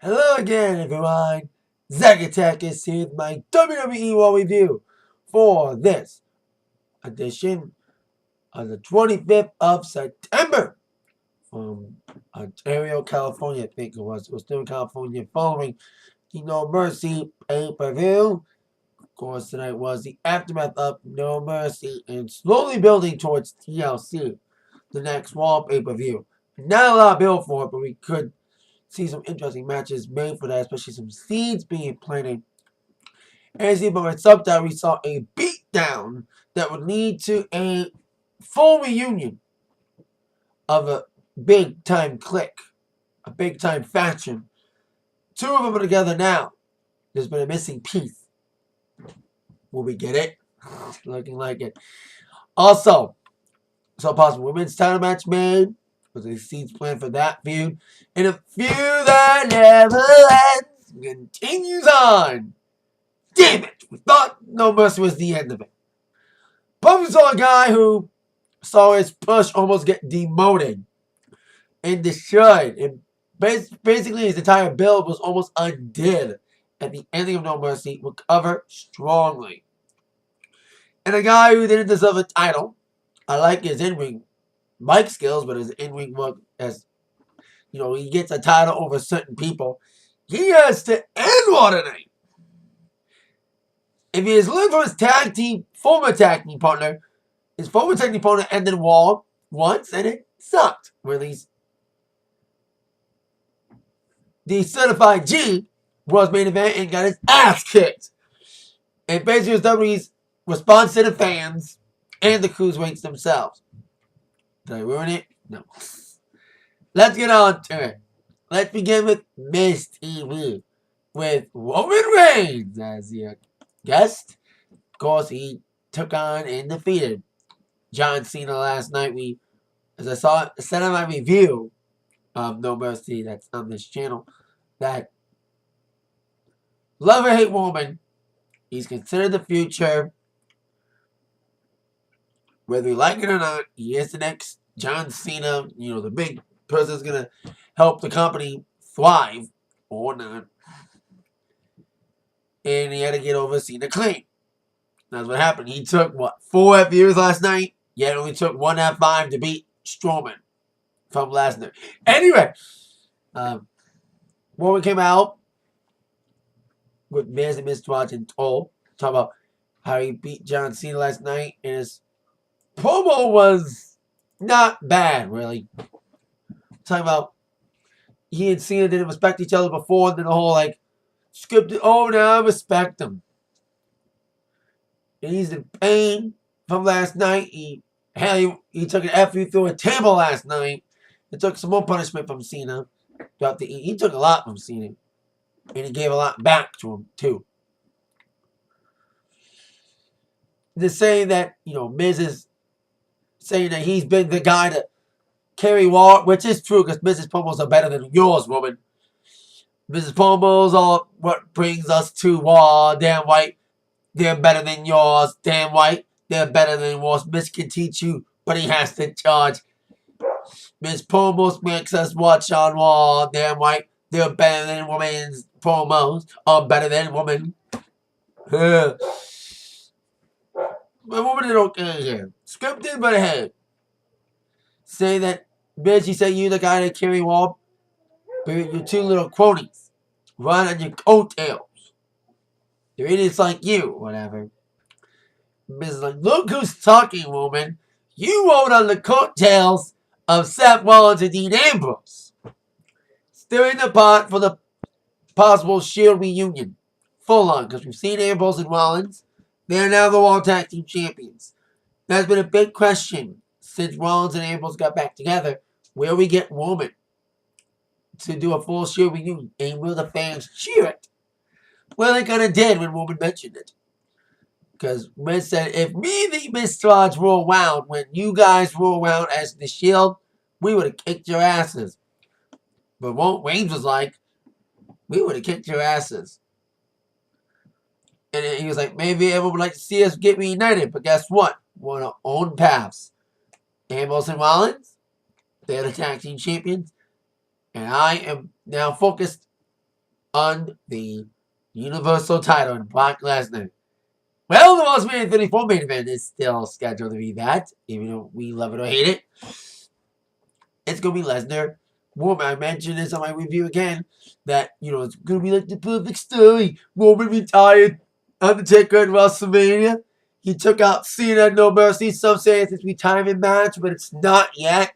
Hello again, everyone. Zack Attack is here with my WWE Raw review for this edition on the 25th of September from Ontario, California. I think it was. It was still in California following the No Mercy pay-per-view. Of course, tonight was the aftermath of No Mercy and slowly building towards TLC, the next Raw pay-per-view. Not a lot of build for it, but we could see some interesting matches made for that, especially some seeds being planted. As even by subtitle, we saw a beatdown that would lead to a full reunion of a big time clique, a big time faction. Two of them are together now. There's been a missing piece. Will we get it? Looking like it. Also, so possible women's title match made. Was a seeds planned for that feud. And a feud that never ends continues on. Damn it! We thought No Mercy was the end of it. But we saw a guy who saw his push almost get demoted and destroyed. And basically his entire build was almost undid at the ending of No Mercy. Recover strongly. And a guy who didn't deserve a title. I like his in-ring mic skills, but his in-ring work as, he gets a title over certain people. He has to end Raw tonight. If he has learned from his former tag team partner, his former tag team partner ended Raw once, and it sucked. Released the Certified G was main event and got his ass kicked. And basically it was WWE's response to the fans and the cruiserweights themselves. Did I ruin it? No. Let's get on to it. Let's begin with Miz TV with Roman Reigns as the guest. Of course, he took on and defeated John Cena last night. As I said in my review of No Mercy that's on this channel, that love or hate Roman, he's considered the future. Whether you like it or not, he is the next John Cena. The big person that's going to help the company thrive or not. And he had to get over Cena clean. That's what happened. He took, 4 FUs last night? Yet it only took 1 F5 to beat Strowman from last night. Anyway, Roman came out with Miz and Miz Twatch and told, talk about how he beat John Cena last night, and his promo was not bad, really. Talking about he and Cena didn't respect each other before, and then the whole scripted, oh, now I respect him. And he's in pain from last night. He took an FU through a table last night. He took some more punishment from Cena. He took a lot from Cena. And he gave a lot back to him, too. They're saying that, Miz is saying that he's been the guy to carry Raw, which is true because Miz's promos are better than yours, woman. Miz's promos are what brings us to Raw. Damn right, they're better than yours. Damn right, they're better than yours. Miz can teach you, but he has to charge. Miz promos makes us watch on Raw. Damn right, they're better than women's promos. Are better than women. My woman is okay here. Scripted, but ahead. Say that, bitch, you say you the guy that carry Raw, but you're 2 little cronies. Run on your coattails. They're idiots like you, whatever. Miz is like, look who's talking, woman. You rode on the coattails of Seth Rollins and Dean Ambrose. Stirring the pot for the possible Shield reunion. Full on, because we've seen Ambrose and Rollins. They're now the Raw Tag Team Champions. That's been a big question since Rollins and Ambrose got back together. Will we get Roman to do a full Shield reunion? And will the fans cheer it? Well, they kind of did when Roman mentioned it. Because Miz said, if me and the Miz Taraj roll around, when you guys roll around as the Shield, we would have kicked your asses. But Reigns was like, we would have kicked your asses. And he was like, maybe everyone would like to see us get reunited. But guess what? We're on our own paths. Ambrose and Rollins, they're the tag team champions. And I am now focused on the Universal title and Brock Lesnar. Well, the WrestleMania 34 main event is still scheduled to be that, even though we love it or hate it. It's going to be Lesnar. Roman, I mentioned this on my review again, that, it's going to be like the perfect story. Roman retired, Undertaker at WrestleMania. He took out Cena at No Mercy. Some say it's his retirement match, but it's not yet.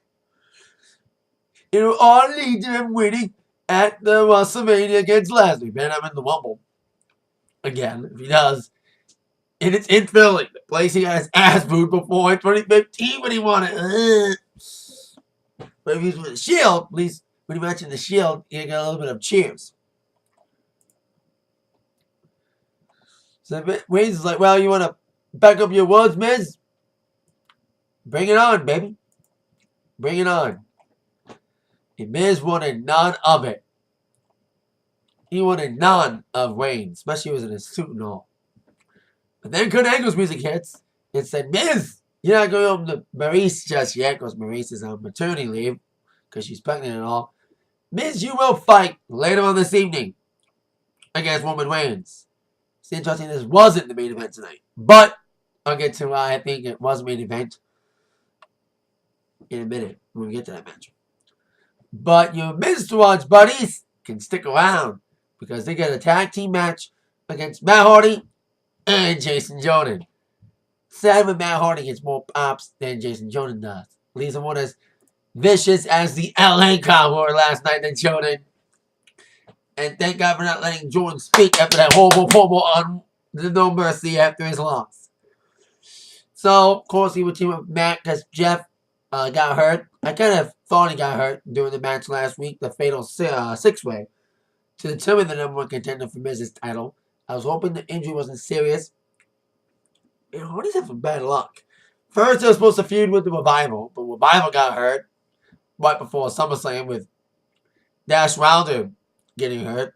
It'll all lead to him winning at the WrestleMania against Lesnar. Man, I'm in the Rumble. Again, if he does. And it's in Philly, the place he got his ass booed before in 2015 when he won it. But if he's with the Shield, at least when he mentioned the Shield, he got a little bit of cheers. So Reigns is like, well, you want to back up your words, Miz? Bring it on, baby. Bring it on. And Miz wanted none of it. He wanted none of Reigns, especially when he was in his suit and all. But then Kurt Angle's music hits. It said, Miz, you're not going home to Maurice just yet, because Maurice is on maternity leave, because she's pregnant and all. Miz, you will fight later on this evening against Roman Reigns. It's interesting this wasn't the main event tonight. But I'll get to why I think it was a main event in a minute when we get to that match. But your Miz to watch buddies can stick around, because they get a tag team match against Matt Hardy and Jason Jordan. Sad when Matt Hardy gets more pops than Jason Jordan does. Leaves him one as vicious as the LA Cowboy last night than Jordan. And thank God for not letting Jordan speak after that horrible promo on the No Mercy after his loss. So, of course, he would team up with Matt because Jeff got hurt. I kind of thought he got hurt during the match last week, the fatal six-way, to determine the number one contender for Miz's title. I was hoping the injury wasn't serious. And Hardy's having bad luck. First, they were supposed to feud with the Revival, but Revival got hurt right before SummerSlam with Dash Wilder getting hurt.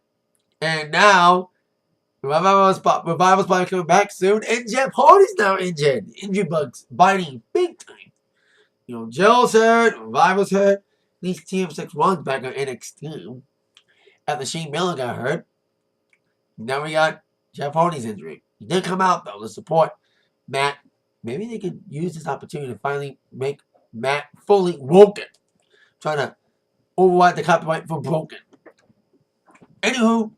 And now, Revival's probably coming back soon, and Jeff Hardy's now injured. Injury bugs biting big time. Joe's hurt, Revival's hurt. At least TM61's back on NXT. After Shane Miller got hurt. Now we got Jeff Hardy's injury. He did come out, though, to support Matt. Maybe they could use this opportunity to finally make Matt fully woken. Trying to override the copyright for broken. Anywho,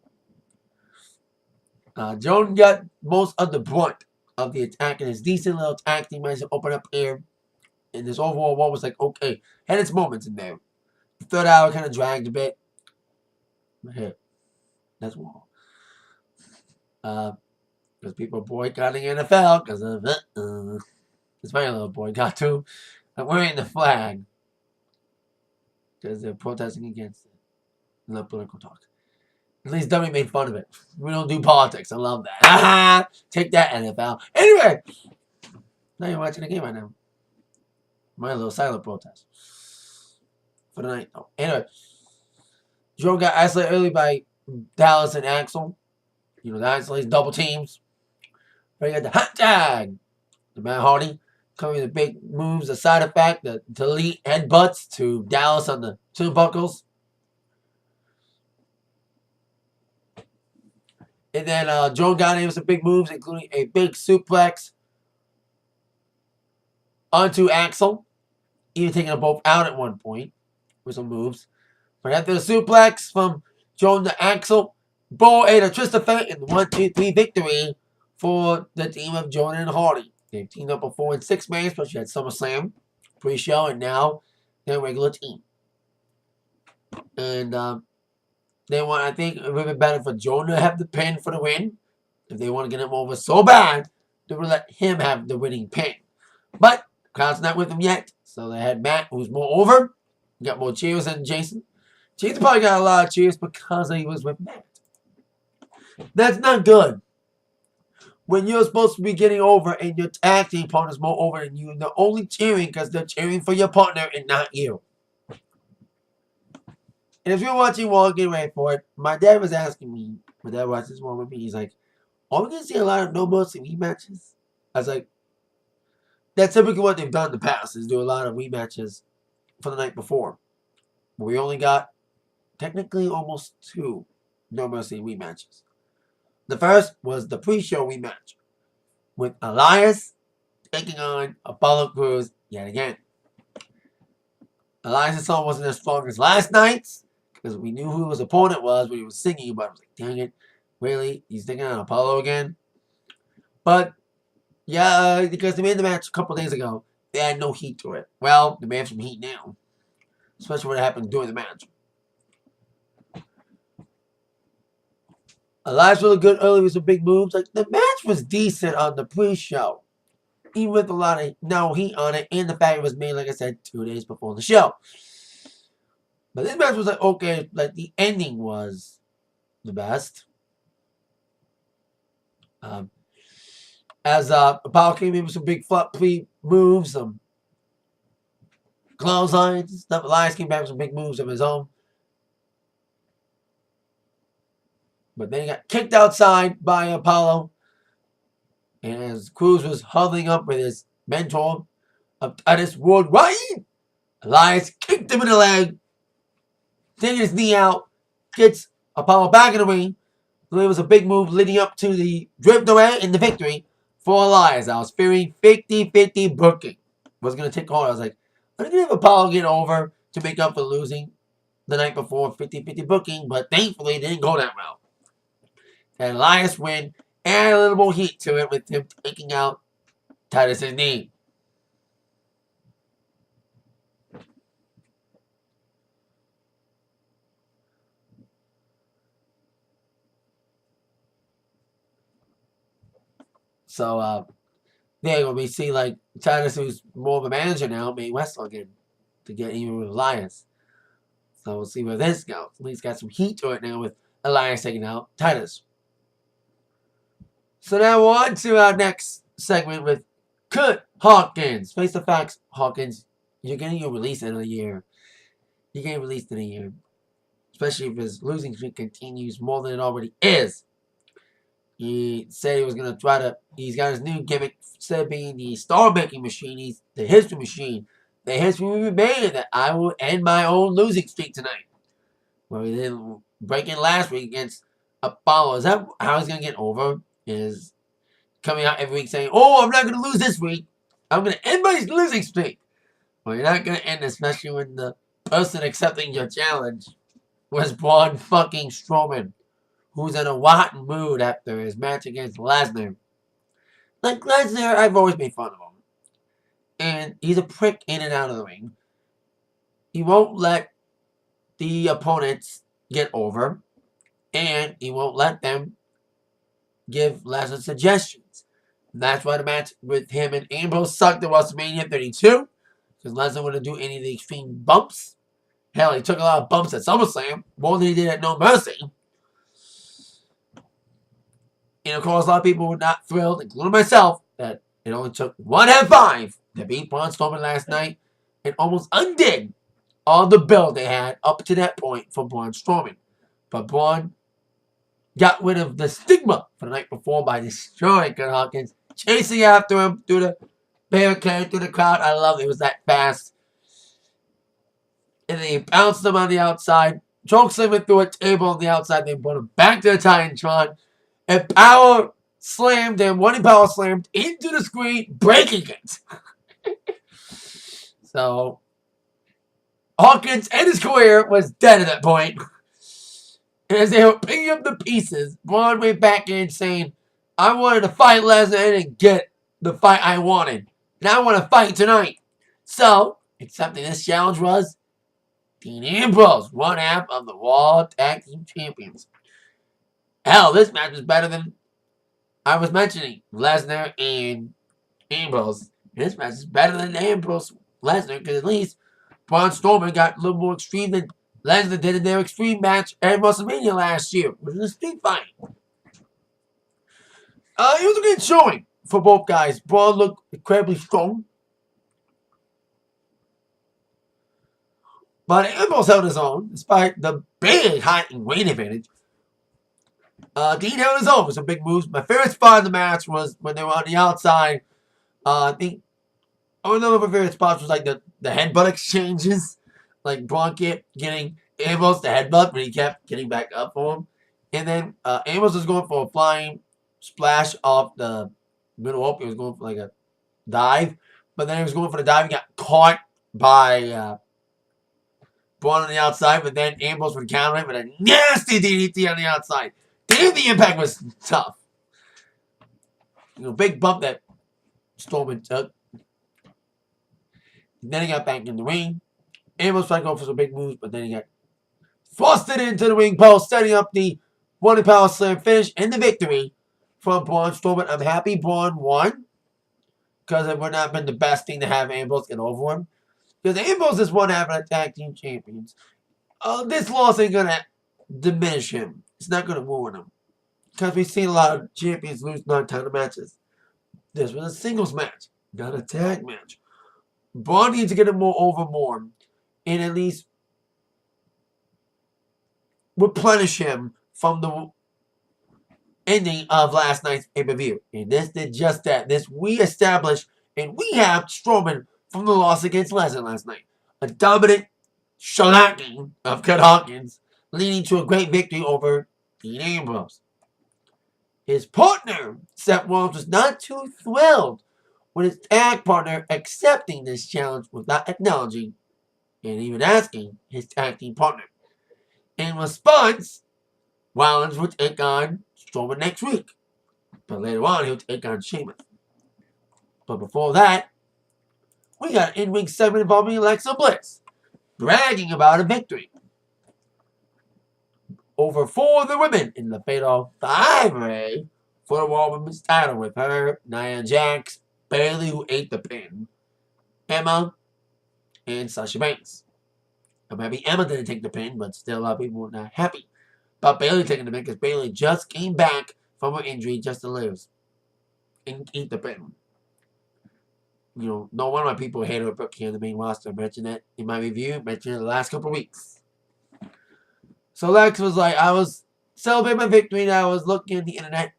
Jordan got most of the brunt of the attack, and his decent little tag team managed to open up here. And this overall war was like, okay, had its moments in there. The third hour kind of dragged a bit. But hey, that's war. Because people are boycotting NFL because of it. It's my little boycott too. I'm wearing the flag because they're protesting against it. Not political talk. At least WWE made fun of it. We don't do politics. I love that. Take that, NFL. Anyway, now you're watching the game right now. My little silent protest for the night. Oh, anyway, Joe got isolated early by Dallas and Axel. The isolates double teams. But you got the hot tag. The Matt Hardy coming with the big moves, the side effect, the delete headbutts to Dallas on the turnbuckles. And then Joe got in with some big moves, including a big suplex onto Axel. Even taking them both out at one point with some moves. But after the suplex from Joe to Axel, Bo ate a twist of fate and 1-2-3 victory for the team of Jordan and Hardy. They've teamed up before in 6 man, especially at SummerSlam pre-show, and now they're a regular team. And they want, I think, it would have been better for Jordan to have the pin for the win. If they want to get him over so bad, they would let him have the winning pin. But the crowd's not with him yet. So they had Matt, who's more over. Got more cheers than Jason. Jason probably got a lot of cheers because he was with Matt. That's not good. When you're supposed to be getting over and your tag team partner's more over than you, and they're only cheering because they're cheering for your partner and not you. And if you're watching Raw, get ready for it. My dad was asking me, my dad watched this one with me, he's like, are we going to see a lot of No Mercy rematches? I was like, that's typically what they've done in the past, is do a lot of rematches for the night before. But we only got, technically, almost 2 No Mercy rematches. The first was the pre-show rematch with Elias taking on Apollo Crews yet again. Elias' song wasn't as strong as last night's because we knew who his opponent was when he was singing, but I was like, dang it, really? He's taking on Apollo again? But, yeah, because they made the match a couple days ago, they had no heat to it. Well, they may have some heat now, especially what happened during the match. Elias really good early with some big moves. Like, the match was decent on the pre-show, even with a lot of no heat on it, and the fact it was made, like I said, 2 days before the show. But this match was like, okay, like the ending was the best. As Apollo came in with some big flop moves, some clotheslines, stuff. Elias came back with some big moves of his own. But then he got kicked outside by Apollo. And as Crews was huddling up with his mentor of Titus Worldwide, Elias kicked him in the leg, taking his knee out, gets Apollo back in the ring. So it was a big move leading up to the drift away in the victory for Elias. I was fearing 50-50 booking was going to take hold. I was like, I'm going to have Apollo get over to make up for losing the night before 50-50 booking, but thankfully it didn't go that well. And Elias win, and a little more heat to it with him taking out Titus's knee. So, there we see like Titus, who's more of a manager now, may wrestle again to get even with Elias. So we'll see where this goes. At least got some heat to it now with Elias taking out Titus. So now on to our next segment with Kurt Hawkins. Face the facts, Hawkins, you're getting your release in a year. You're getting released in a year. Especially if his losing streak continues more than it already is. He said he was going to try to, he's got his new gimmick, instead of being the star-making machine, he's the history machine. The history will be made that I will end my own losing streak tonight. Where he didn't break in last week against Apollo. Is that how he's going to get over? Is coming out every week saying, oh, I'm not going to lose this week. I'm going to end my losing streak. Well, you're not going to end, especially when the person accepting your challenge was Braun fucking Strowman, who's in a rotten mood after his match against Lesnar. Like Lesnar, I've always made fun of him. And he's a prick in and out of the ring. He won't let the opponents get over. And he won't let them give Lesnar suggestions. And that's why the match with him and Ambrose sucked at WrestleMania 32. Because Lesnar wouldn't do any of the extreme bumps. Hell, he took a lot of bumps at SummerSlam. More than he did at No Mercy. And of course, a lot of people were not thrilled, including myself, that it only took 1 out of 5 to beat Braun Strowman last night and almost undid all the build they had up to that point for Braun Strowman. But Braun got rid of the stigma for the night before by destroying Kurt Hawkins, chasing after him through the barricade, through the crowd. I love it. It was that fast. And then he bounced him on the outside, chokeslammed him through a table on the outside, then brought him back to the Titantron. And power slammed him, one power slammed into the screen, breaking it. So, Hawkins and his career was dead at that point. And as they were picking up the pieces, Braun went back in saying, I wanted to fight Lesnar and didn't get the fight I wanted. And I want to fight tonight. So, accepting this challenge was Dean Ambrose, one half of the Raw Tag Team Champions. Hell, this match was better than I was mentioning. Lesnar and Ambrose. This match is better than Ambrose Lesnar because at least Braun Strowman got a little more extreme than Lesnar did in their extreme match at WrestleMania last year, which was a street fight. It was a good showing for both guys. Braun looked incredibly strong. But Ambrose held his own, despite the big height and weight advantage. Dean held his own with some big moves. My favorite spot in the match was when they were on the outside. I think one of my favorite spots was like the headbutt exchanges. Like Braun kept getting Ambrose the headbutt, but he kept getting back up for him. And then Ambrose was going for a flying splash off the middle rope. He was going for like a dive. But then he was going for the dive. He got caught by Braun on the outside. But then Ambrose would counter it with a nasty DDT on the outside. Damn, the impact was tough. Big bump that Strowman took. And then he got back in the ring. Ambrose tried to go for some big moves, but then he got thrusted into the ring post, setting up the One Power Slam finish and the victory from Braun Strowman. I'm happy Braun won, because it would not have been the best thing to have Ambrose get over him. Because Ambrose is one half of the tag team champions. This loss ain't going to diminish him. It's not going to ruin him. Because we've seen a lot of champions lose non-title matches. This was a singles match, not a tag match. Braun needs to get him more and at least replenish him from the ending of last night's pay-per-view. And this did just that. This we established and we have Strowman from the loss against Lesnar last night. A dominant shellacking of Kurt Hawkins, leading to a great victory over Dean Ambrose. His partner, Seth Rollins, was not too thrilled with his tag partner accepting this challenge without acknowledging and even asking his tag team partner. In response, Rollins would take on Strowman next week. But later on, he'll take on Sheamus. But before that, we got an in-ring segment involving Alexa Bliss, bragging about a victory over 4 of the women in the Fatal 5-Way for the Raw Women's title with her, Nia Jax, Bayley, who ate the pin, Emma, and Sasha Banks. I'm happy Emma didn't take the pin, but still a lot of people were not happy about Bayley taking the pin because Bayley just came back from her injury just to lose and eat the pin. No one of my people hated her book here in the main roster. I mentioned it in my review, mentioned it the last couple of weeks. So Lex was like, I was celebrating my victory and I was looking at the internet,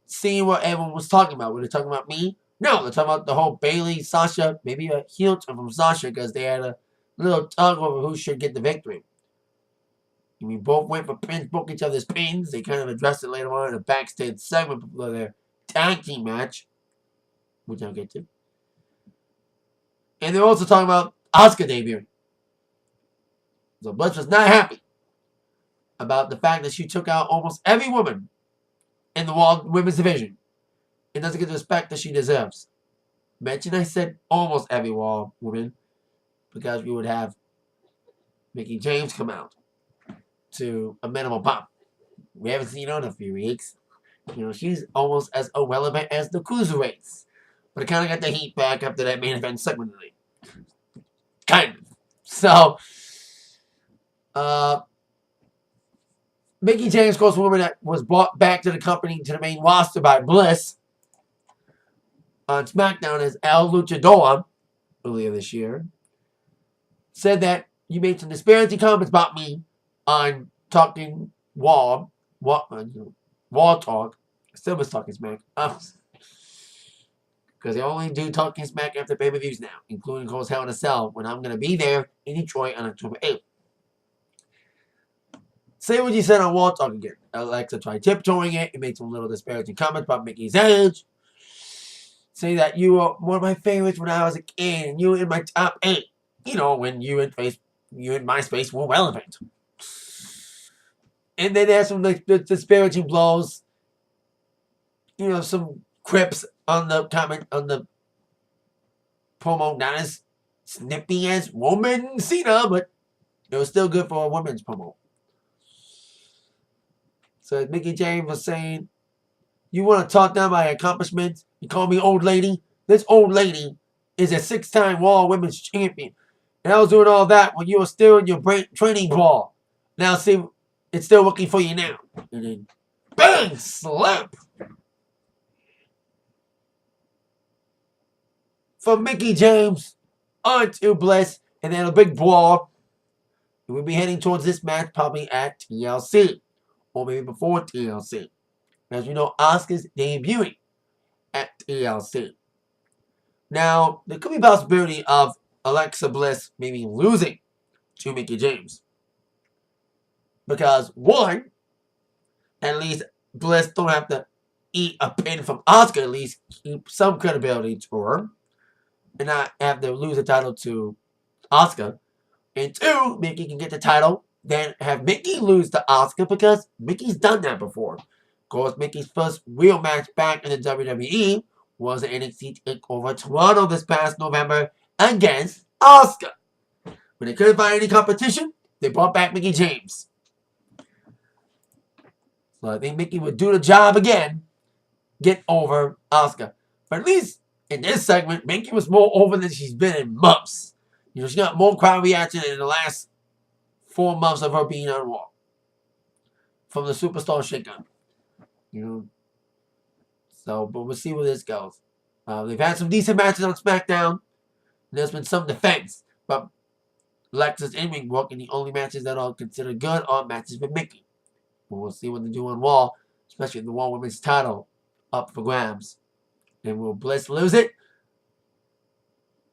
seeing what everyone was talking about. Were they talking about me? No, they're talking about the whole Bayley, Sasha, maybe a heel turn from Sasha because they had a little tug over who should get the victory. We both went for pins, broke each other's pins. They kind of addressed it later on in a backstage segment before their tag team match, which I'll get to. And they're also talking about Asuka debuting. So Bliss was not happy about the fact that she took out almost every woman in the Raw Women's division and doesn't get the respect that she deserves. Mention I said almost every Raw woman because we would have Mickie James come out to a minimal pop. We haven't seen her in a few weeks. She's almost as irrelevant as the Cruiserweights. But it kind of got the heat back after that main event segment tonight. Kind of. So, Mickie James, of course, a woman that was brought back to the company, to the main roster by Bliss on SmackDown as El Luchador earlier this year, said that you made some disparaging comments about me on Talking Raw Talk. I still was Talking Smack. Because they only do Talking Smack after pay-per-views now, including, of course, Hell in a Cell, when I'm going to be there in Detroit on October 8th. Say what you said on Raw Talk again. Alexa tried tiptoeing it. It made some little disparaging comments about Mickey's age. Say that you were one of my favorites when I was a kid, and you were in my top 8. When you and MySpace were relevant. And then there's some disparaging blows. Some quips on the comment on the promo, not as snippy as Woman Cena, but it was still good for a women's promo. So Mickie James was saying, you want to talk down my accomplishments? You call me old lady? This old lady is a 6-time Raw Women's Champion. And I was doing all that when you were still in your training ball. Now see, it's still working for you now. And then, bang, slap. From Mickie James onto Bliss. And then a big brawl. We'll be heading towards this match probably at TLC. Or maybe before TLC. As you know, Asuka's debuting at TLC. Now, there could be a possibility of Alexa Bliss maybe losing to Mickie James. Because, one, At least Bliss don't have to eat a pin from Asuka. At least keep some credibility to her. And not have to lose the title to Asuka. And 2, Mickey can get the title. Then have Mickey lose to Asuka because Mickey's done that before. Of course, Mickey's first real match back in the WWE was an NXT TakeOver Toronto this past November against Asuka. When they couldn't find any competition, they brought back Mickey James. So I think Mickey would do the job again, get over Asuka. But at least in this segment, Mickey was more over than she's been in months. You know, she got more crowd reaction in the last 4 months of her being on Raw. From the Superstar Shakeup. You know. So, but we'll see where this goes. They've had some decent matches on SmackDown. There's been some defense. But Lexus in-ring work, and the only matches that are considered good are matches with Mickey. But we'll see what they do on Raw, especially the Raw Women's title up for grabs. And will Bliss lose it?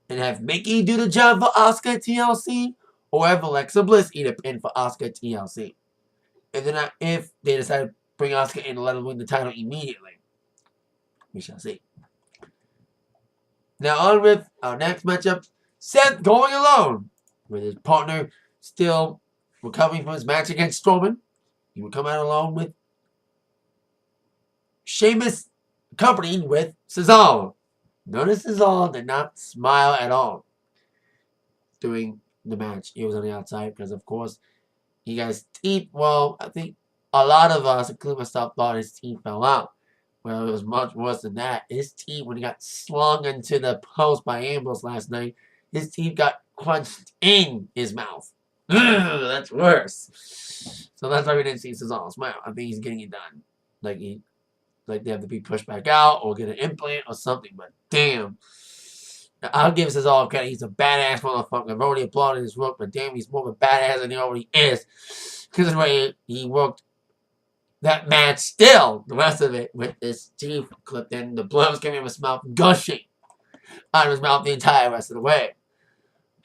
And have Mickey do the job for Asuka at TLC? Or have Alexa Bliss eat a pin for Asuka at TLC? And then if they decide to bring Asuka in and let her win the title immediately. We shall see. Now on with our next matchup. Seth going alone. With his partner still recovering from his match against Strowman. He would come out alone with Sheamus accompanied with Cesaro. Notice Cesaro did not smile at all during the match. He was on the outside because, of course, he got his teeth. Well, I think a lot of us, including myself, thought his teeth fell out. Well, it was much worse than that. His teeth, when he got slung into the post by Ambrose last night, his teeth got crunched in his mouth. Ugh, that's worse. So that's why we didn't see Cesaro smile. I think he's getting it done. Like they have to be pushed back out or get an implant or something. But damn. I'll give Cesaro credit. He's a badass motherfucker. I've already applauded his work, but damn, he's more of a badass than he already is. Because of the way he worked that match still, the rest of it, with his teeth clipped in, the blood was coming out of his mouth, gushing out of his mouth the entire rest of the way.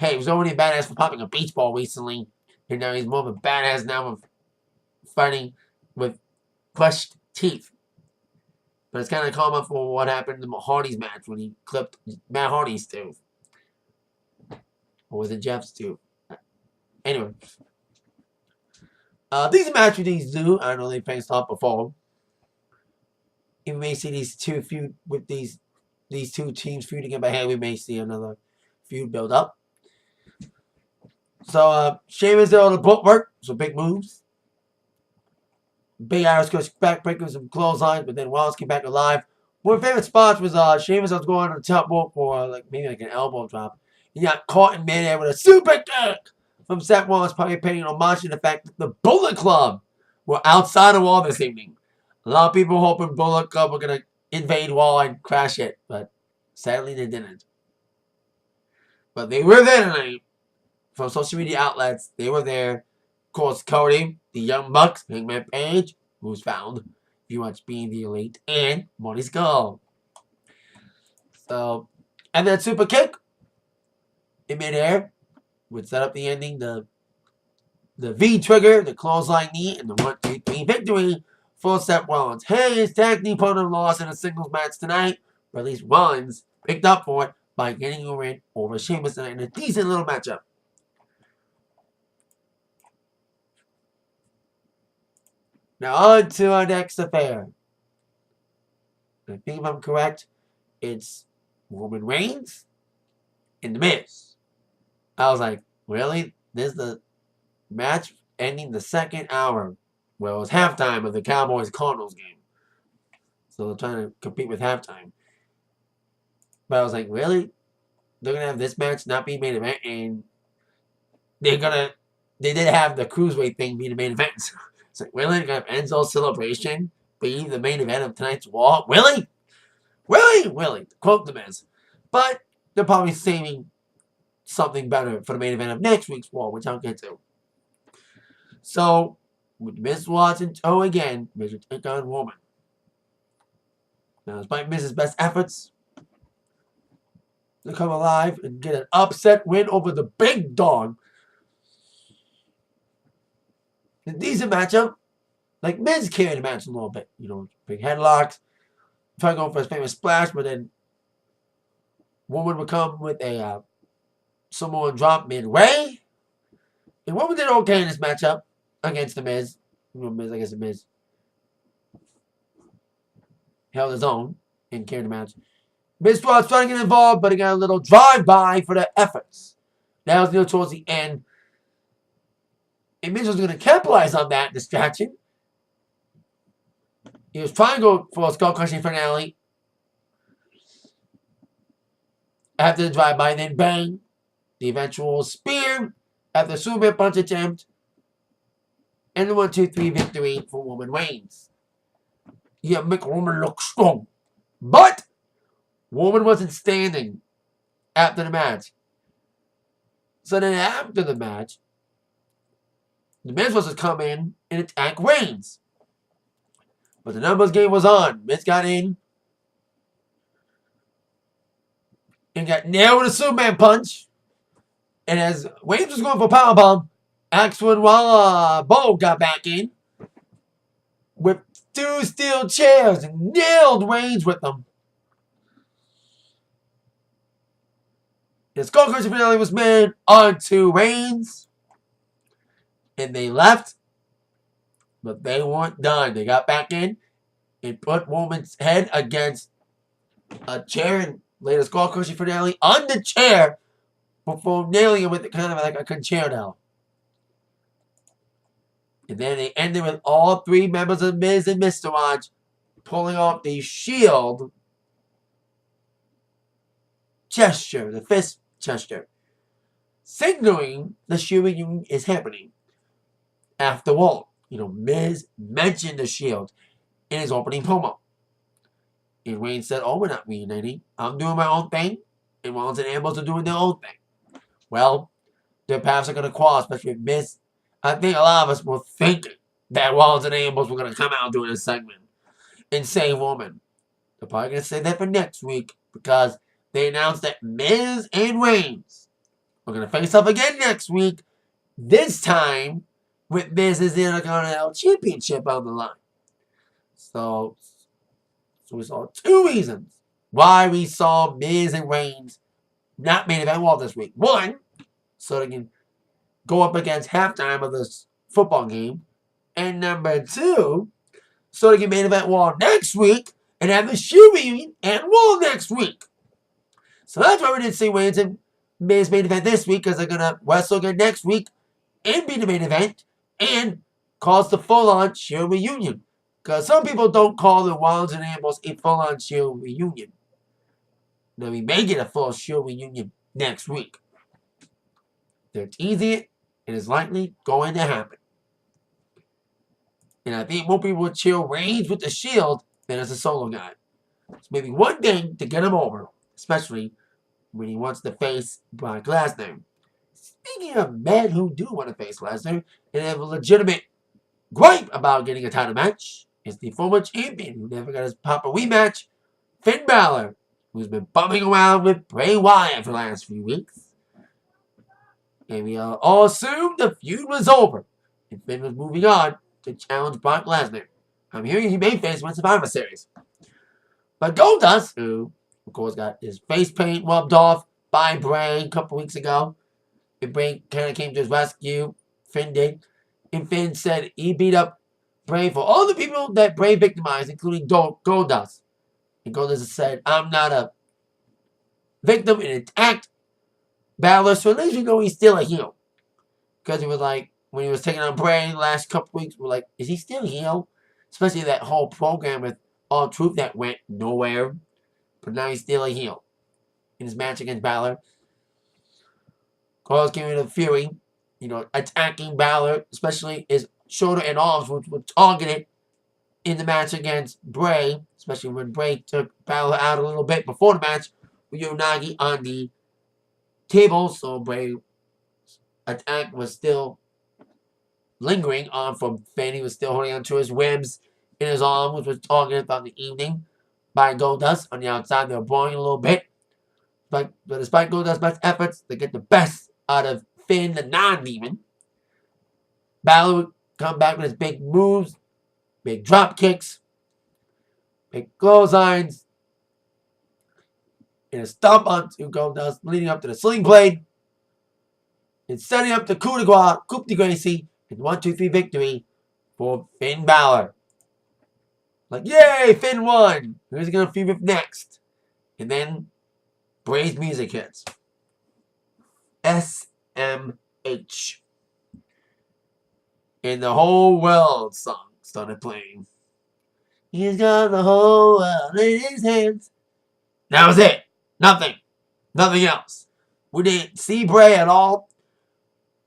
Hey, he was already a badass for popping a beach ball recently, and now he's more of a badass now of fighting with crushed teeth. But it's kind of common for what happened in the Hardy's match when he clipped Matt Hardy's tooth. Or was it Jeff's tooth? Anyway. These matches these do. I know they faced off before. You may see these two feud with these two teams feuding in my head. We may see another feud build up. So Sheamus did all the book work, some big moves. Big Irish goes backbreaker, some clotheslines, but then Wallace came back alive. One of my favorite spots was Sheamus was going on the top rope for maybe an elbow drop. He got caught in midair with a super kick from Seth Rollins, probably paying homage to the fact that the Bullet Club were outside of Raw this evening. A lot of people hoping Bullet Club were going to invade Raw and crash it, but sadly they didn't. But they were there tonight. From social media outlets, they were there. Of course, Cody, the Young Bucks, Hangman Page, who's found, if you watch Being the Elite, and Marty Scurll. So, and then super kick in midair would set up the ending, the V trigger, the clothesline knee, and the 1, 2, 3 victory for Seth Rollins. His tag team partner lost in a singles match tonight, but at least Rollins picked up for it by getting a win over Sheamus in a decent little matchup. Now on to our next affair. I think if I'm correct, it's Roman Reigns and The Miz. I was like, really? This is the match ending the second hour. Well, it was halftime of the Cowboys-Cardinals game. So they're trying to compete with halftime. But I was like, really? They're going to have this match not be main event, and they did have the Cruiserweight thing be the main event. It's like, really? They're going to have Enzo's celebration be the main event of tonight's Raw? Really? Really? Really? Quote The Miz. But they're probably saving something better for the main event of next week's Raw, which I'll get to. So, with Miz Watson again, Miz will take on Roman. Now, despite Miz's best efforts to come alive and get an upset win over the big dog, a decent matchup. like Miz carried the match a little bit. Big headlocks, trying to go for his famous splash, but then Woman would come with a Samoan drop midway. And Woman did okay in this matchup against the Miz. I guess the Miz held his own and carried the match. Miz was trying to get involved, but he got a little drive-by for the efforts. That was towards the end. And Miz was going to capitalize on that distraction. He was trying to go for a skull-crushing finale after the drive-by, and then bang, the eventual spear after the Superman punch attempt, and the 1-2-3 victory for Woman Reigns. Yeah, make Woman look strong. But Woman wasn't standing after the match. So then after the match, the Miz was to come in and attack Reigns. But the numbers game was on. Miz got in and got nailed with a Superman punch. And as Reigns was going for a powerbomb, Axel Bo got back in with 2 steel chairs and nailed Reigns with them. The skull crushing finale was made onto Reigns. And they left. But they weren't done. They got back in and put Woman's head against a chair and laid a skull crushing finale on the chair before nailing it with kind of like a concerto. And then they ended with all 3 members of Miz and Mr. Raj pulling off the Shield gesture, the fist gesture, signaling the Shield reunion is happening. After all, Miz mentioned the Shield in his opening promo. And Reigns said, "Oh, we're not reuniting. I'm doing my own thing, and Rollins and Ambrose are doing their own thing." Well, their paths are going to cross, especially with Miz. I think a lot of us were thinking that Rollins and Ambrose were going to come out doing this segment and save Woman. They're probably going to say that for next week because they announced that Miz and Reigns are going to face off again next week. This time with Miz's Intercontinental Championship on the line. So we saw 2 reasons why we saw Miz and Reigns not main event Raw this week. 1, so they can go up against halftime of this football game. And number 2, so they can main event Raw next week and have the Shield reunion and Raw next week. So that's why we didn't see Reigns and Miz main event this week, because they're going to wrestle again next week and be the main event and cause the full-on Shield reunion. Because some people don't call the Rollins and Ambrose a full-on Shield reunion. Now, we may get a full Shield reunion next week. They're teasing it, and it's likely going to happen. And I think more people would cheer Reigns with the Shield than as a solo guy. It's maybe one thing to get him over, especially when he wants to face Brock Lesnar. Speaking of men who do want to face Lesnar and have a legitimate gripe about getting a title match, is the former champion who never got his proper rematch, Finn Balor, who's been bumming around with Bray Wyatt for the last few weeks. And we all assumed the feud was over, and Finn was moving on to challenge Brock Lesnar. I'm hearing he may face one Survivor Series. But Goldust, who of course got his face paint rubbed off by Bray a couple weeks ago, and Bray kind of came to his rescue, Finn did, and Finn said he beat up Bray for all the people that Bray victimized, including Goldust. And Goldust said, "I'm not a victim," and attacked Balor, so at least we know he's still a heel. Because he was like, when he was taking on Bray the last couple weeks, we're like, is he still a heel? Especially that whole program with R-Truth that went nowhere. But now he's still a heel. In his match against Balor, Carlos came into Fury, attacking Balor, especially his shoulder and arms, which were targeted in the match against Bray, especially when Bray took Balor out a little bit before the match with Unagi on the table, so Bray's attack was still lingering on from Finn. He was still holding on to his ribs in his arm, which was targeted throughout the evening by Goldust. On the outside, they were blowing a little bit. But despite Goldust's best efforts to get the best out of Finn, the non-demon, Balor would come back with his big moves, big drop kicks, big clotheslines, and a stomp on to go down, leading up to the sling blade, and setting up the coup de grace, and 1-2-3 victory for Finn Balor. Like, yay, Finn won! Who's he gonna feud with next? And then Bray's music hits. SMH. And the whole world song started playing. He's got the whole world in his hands. That was it. Nothing. Nothing else. We didn't see Bray at all.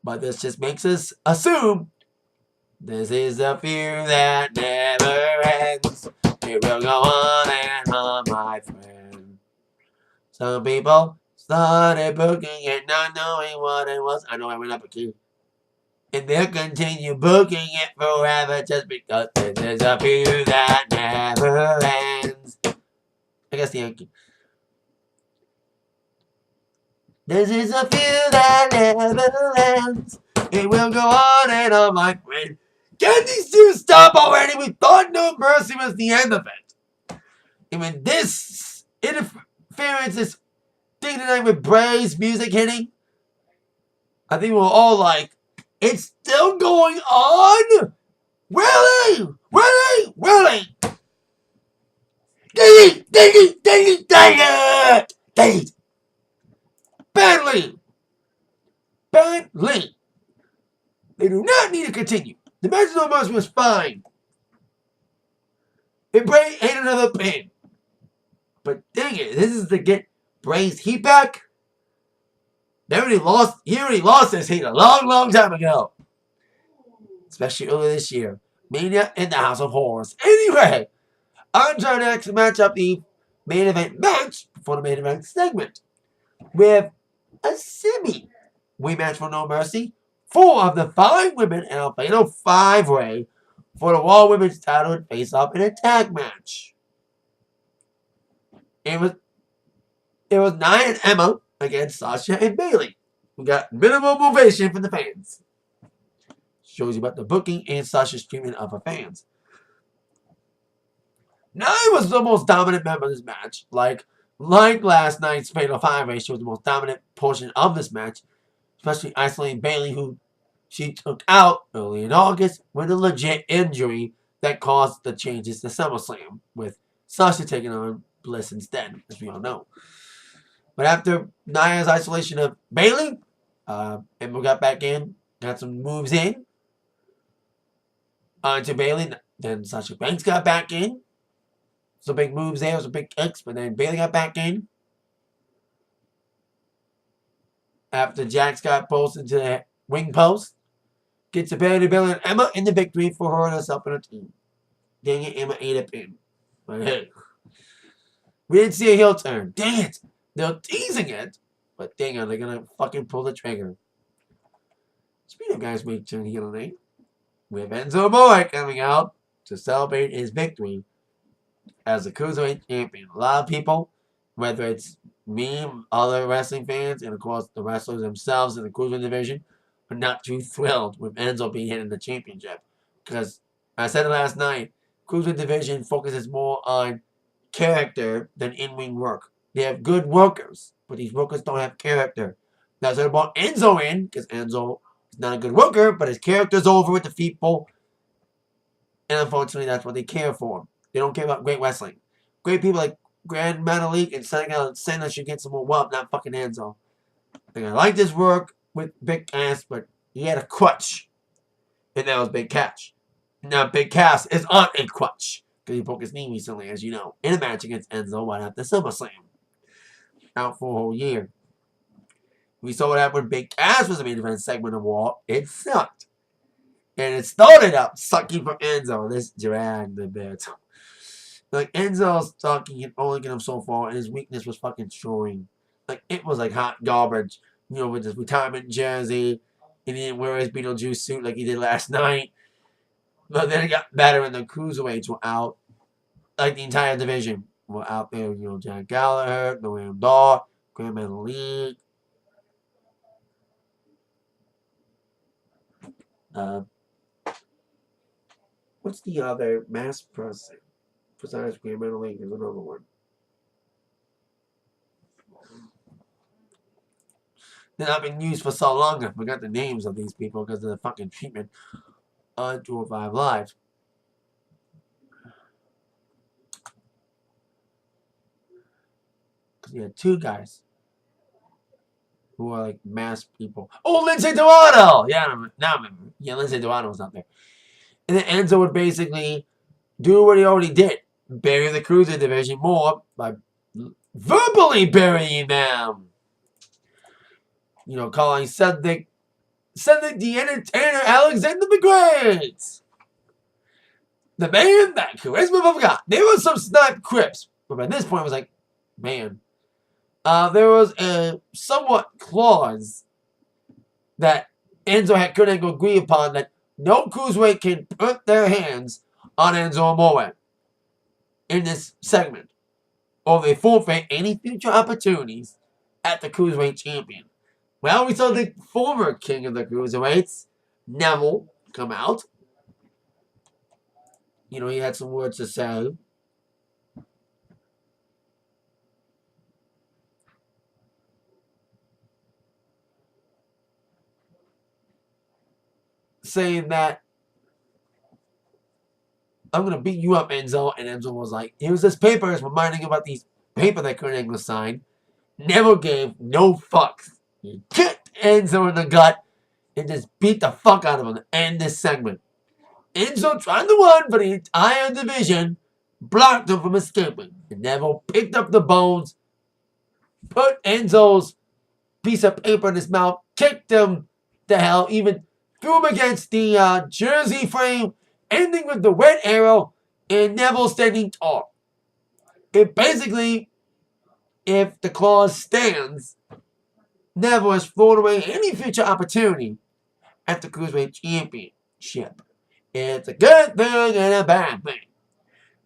But this just makes us assume this is a feud that never ends. It will go on and on, my friend. Some people started booking it, not knowing what it was. I know I went up a key. And they'll continue booking it forever just because this is a feud that never ends. I guess the Yankee. This is a feud that never ends. It will go on and on, my friend. Can these two stop already? We thought No Mercy was the end of it. And when this interference is thing tonight with Bray's music hitting, I think we're all like, it's still going on? Really? Really? Really? Dang it! Dang it! Dang it! Dang it! Dang it! Badly! Badly! They do not need to continue. The match of No Mercy was fine. And Bray ate another pin. But dang it, this is to get Bray's heat back? He already lost his heat a long, long time ago. Especially earlier this year. Mania in the House of Horrors. Anyway, I'm trying to actually match up the main event match for the main event segment with a semi-win match for No Mercy. 4 of the 5 women in a fatal 5-way for the Raw Women's title and face-off in a tag match. It was Nia and Emma against Sasha and Bayley. We got minimum ovation from the fans. Shows you about the booking and Sasha's treatment of her fans. Nia was the most dominant member of this match. Like last night's Fatal 5-Way, she was the most dominant portion of this match. Especially isolating Bayley, who she took out early in August with a legit injury that caused the changes to SummerSlam, with Sasha taking on Bliss instead, as we all know. But after Nia's isolation of Bayley, Emma got back in, got some moves in onto Bayley. Then Sasha Banks got back in. Some big moves there, some big kicks, but then Bayley got back in. After Jax got posted to the wing post, gets the Bayley and Emma in the victory for her and herself and her team. Dang it, Emma ate a pin. But hey, we didn't see a heel turn. Dang it. They're teasing it, but dang it, they're gonna fucking pull the trigger. Speaking of guys making turn heel tonight, we have Enzo Amore coming out to celebrate his victory as the Cruiserweight Champion. A lot of people, whether it's me, other wrestling fans, and of course the wrestlers themselves in the Cruiserweight division, are not too thrilled with Enzo being hit in the championship. Because, I said it last night, Cruiserweight division focuses more on character than in-ring work. They have good workers, but these workers don't have character. That's what I brought Enzo in, because Enzo is not a good worker, but his character's over with the people. And unfortunately, that's what they care for. They don't care about great wrestling. Great people like Grand Metalik and Senna should get some more love, not fucking Enzo. And I like this work with Big Cass, but he had a crutch. And that was Big Cass. Now Big Cass is on a crutch, because he broke his knee recently, as you know, in a match against Enzo right after SummerSlam. Out for a whole year. We saw what happened when Big Cass was the main event segment of Raw. It sucked. And it started out sucking for Enzo. This dragged a bit. Like, Enzo's sucking and only get him so far, and his weakness was fucking showing. Like, it was like hot garbage. You know, with his retirement jersey. And he didn't wear his Beetlejuice suit like he did last night. But then it got better, and the Cruiserweights were out. Like, the entire division were out there. You know, Jack Gallagher, Noam Dar, Grand Metalik. What's the other mass person? Besides Grand Metal League, there's another one. They've not been used for so long, I forgot the names of these people because of the fucking treatment on 205 Live. Because you had two guys who are like mass people. Oh, Lindsay Dorado! Yeah, now I remember. Yeah, Lindsay Dorado was out there. And then Enzo would basically do what he already did. Bury the cruiser division more by verbally burying them. You know, calling Cedric the Entertainer Alexander the Great. The man that charisma forgot. There was some snap quips, but by this point it was like, man. There was a somewhat clause that Enzo couldn't agree upon that no cruiserweight can put their hands on Enzo Amore in this segment, or they forfeit any future opportunities at the Cruiserweight Champion. Well, we saw the former king of the Cruiserweights, Neville, come out. You know, he had some words to say. Saying that, I'm going to beat you up, Enzo. And Enzo was like, here's this paper. It's reminding him about these paper that Kurt Angle signed. Neville gave no fucks. He kicked Enzo in the gut and just beat the fuck out of him to end this segment. Enzo tried to run for the entire division, blocked him from escaping. And Neville picked up the bones, put Enzo's piece of paper in his mouth, kicked him to hell, even threw him against the jersey frame, ending with the red arrow and Neville standing tall. It basically, if the clause stands, Neville has thrown away any future opportunity at the Cruiserweight Championship. It's a good thing and a bad thing.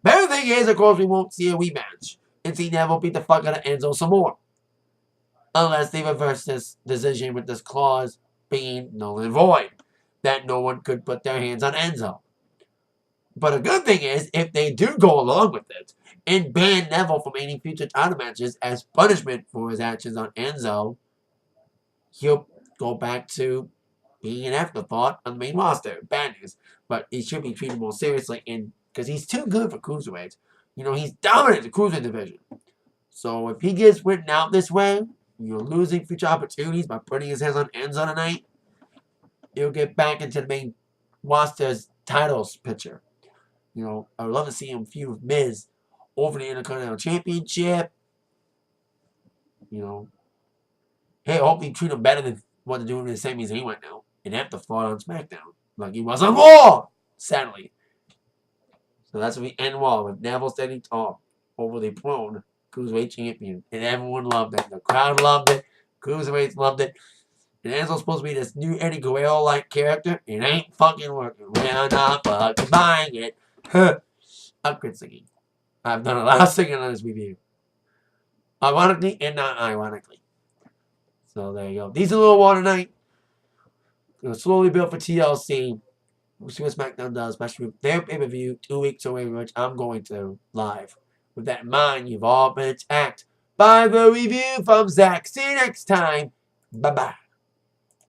Bad thing is, of course, we won't see a rematch and see Neville beat the fuck out of Enzo some more. Unless they reverse this decision with this clause being null and void, that no one could put their hands on Enzo. But a good thing is, if they do go along with it and ban Neville from any future title matches as punishment for his actions on Enzo, he'll go back to being an afterthought on the main roster. Bad news. But he should be treated more seriously because he's too good for cruiserweights. You know, he's dominant in the cruiserweight division. So if he gets written out this way, you're losing future opportunities by putting his hands on Enzo tonight, he'll get back into the main roster's titles picture. You know, I would love to see him feud with Miz over the Intercontinental Championship. You know, hey, I hope they treat him better than what they're doing in the semis he went now. And have to fall on SmackDown like he was on Raw, sadly. So that's what we end Raw with Neville standing tall over the prone Cruiserweight Champion. And everyone loved it. The crowd loved it. Cruiserweights loved it. And Enzo's supposed to be this new Eddie Guerrero-like character. It ain't fucking working. We're not fucking buying it. I'm quit singing. I've done a lot of singing on this review. Ironically and not ironically. So there you go. These are a little more tonight. Gonna slowly build for TLC. We'll see what SmackDown does, especially with their pay-per-view 2 weeks away, which I'm going to live. With that in mind, you've all been attacked by the review from Zach. See you next time. Bye-bye.